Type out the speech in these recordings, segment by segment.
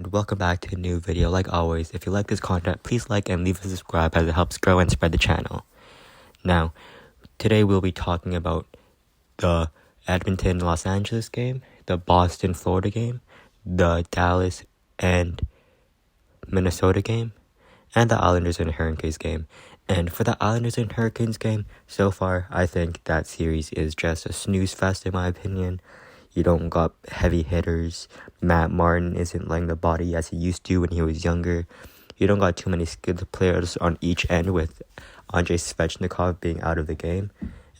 and welcome back to a new video. Like always, if you like this content, please like and leave a subscribe as it helps grow and spread the channel. Now, today we'll be talking about the Edmonton-Los Angeles game, the Boston-Florida game, the Dallas and Minnesota game, and the Islanders and Hurricanes game. And for the Islanders and Hurricanes game, so far, I think that series is just a snooze fest in my opinion. You don't got heavy hitters. Matt Martin isn't laying the body as he used to when he was younger. You don't got too many skilled players on each end with Andrei Svechnikov being out of the game.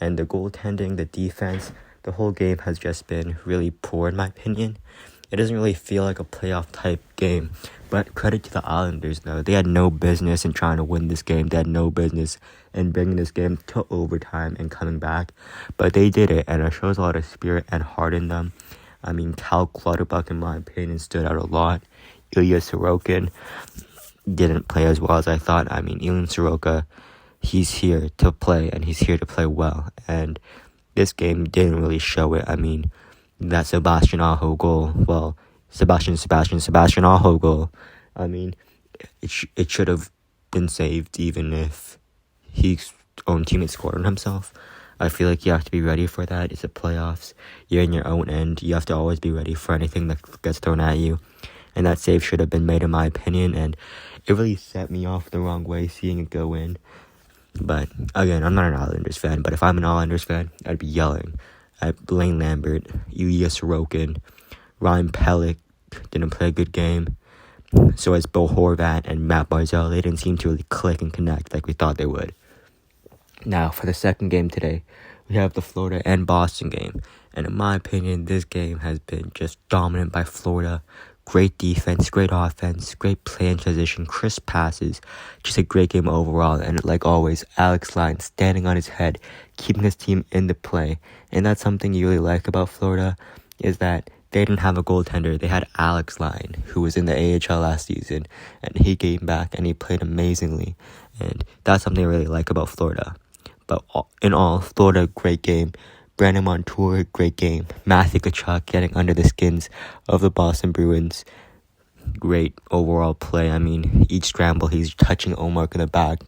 And the goaltending, the defense, the whole game has just been really poor in my opinion. It doesn't really feel like a playoff type game. But credit to the Islanders though. They had no business in trying to win this game. They had no business in bringing this game to overtime and coming back. But they did it, and it shows a lot of spirit and heart in them. I mean, Cal Clutterbuck, in my opinion, stood out a lot. Ilya Sorokin didn't play as well as I thought. I mean, Ilya Sorokin, he's here to play, and he's here to play well. And this game didn't really show it. I mean, that Sebastian Aho goal, well, Sebastian Aho goal, I mean, it should have been saved even if his own teammate scored on himself. I feel like you have to be ready for that. It's the playoffs. You're in your own end. You have to always be ready for anything that gets thrown at you. And that save should have been made in my opinion, and it really set me off the wrong way seeing it go in. But again, I'm not an Islanders fan, but if I'm an Islanders fan, I'd be yelling at Blaine Lambert, Ilya Sorokin, Ryan Pellick didn't play a good game. So as Bo Horvat and Matt Barzal, they didn't seem to really click and connect like we thought they would. Now, for the second game today, we have the Florida and Boston game. And in my opinion, this game has been just dominant by Florida. Great defense, great offense, great play in transition, crisp passes. Just a great game overall. And like always, Alex Lyon standing on his head, keeping his team in the play. And that's something you really like about Florida, is that they didn't have a goaltender. They had Alex Lyon, who was in the AHL last season. And he came back and he played amazingly. And that's something I really like about Florida. But in all, Florida, great game. Brandon Montour, great game. Matthew Tkachuk getting under the skins of the Boston Bruins. Great overall play. I mean, each scramble, he's touching Marc in the back,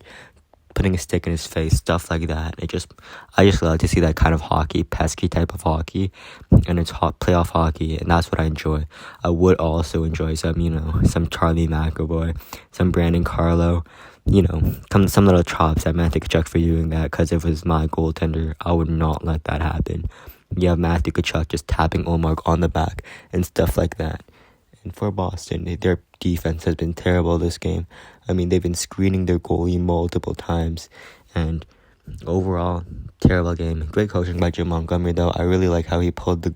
putting a stick in his face, stuff like that. I just love to see that kind of hockey, pesky type of hockey, and it's playoff hockey, and that's what I enjoy. I would also enjoy some Charlie McAvoy, some Brandon Carlo, some little chops at Matthew Tkachuk for doing that, because if it was my goaltender, I would not let that happen. You have Matthew Tkachuk just tapping Marc on the back and stuff like that. And for Boston, their defense has been terrible this game. I mean, they've been screening their goalie multiple times, and overall, terrible game. Great coaching by Jim Montgomery, though. I really like how he pulled the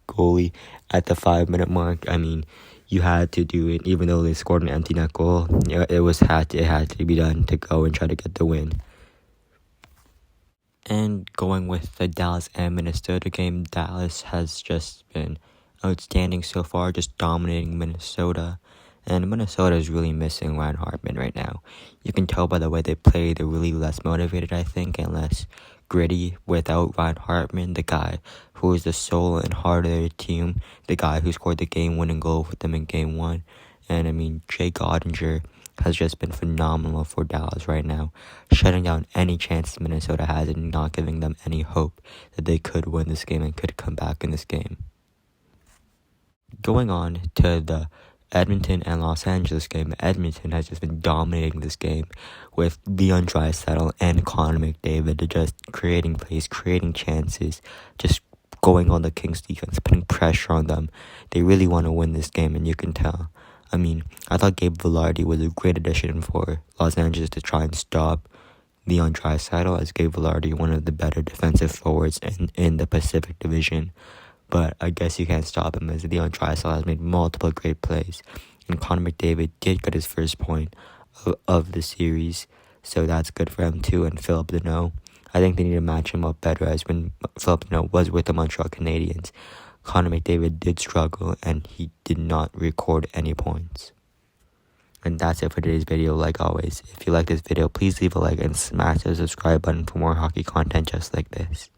goalie at the 5-minute mark. I mean, you had to do it, even though they scored an empty net goal. It had to be done to go and try to get the win. And going with the Dallas and Minnesota game, Dallas has just been outstanding so far, just dominating Minnesota. And Minnesota is really missing Ryan Hartman right now. You can tell by the way they play, they're really less motivated, I think, and less gritty without Ryan Hartman, the guy who is the soul and heart of their team, the guy who scored the game-winning goal for them in Game 1. And, I mean, Jake Ottinger has just been phenomenal for Dallas right now, shutting down any chance Minnesota has and not giving them any hope that they could win this game and could come back in this game. Going on to the Edmonton and Los Angeles game, Edmonton has just been dominating this game with Leon Draisaitl and Connor McDavid just creating plays, creating chances, just going on the Kings defense, putting pressure on them. They really want to win this game, and you can tell. I mean, I thought Gabe Vilardi was a great addition for Los Angeles to try and stop Leon Draisaitl, as Gabe Vilardi, one of the better defensive forwards in the Pacific Division. But I guess you can't stop him, as Leon Draisaitl has made multiple great plays. And Connor McDavid did get his first point of the series, so that's good for him too. And Philip Deneau, I think they need to match him up better, as when Philip Deneau was with the Montreal Canadiens, Connor McDavid did struggle and he did not record any points. And that's it for today's video. Like always, if you like this video, please leave a like and smash the subscribe button for more hockey content just like this.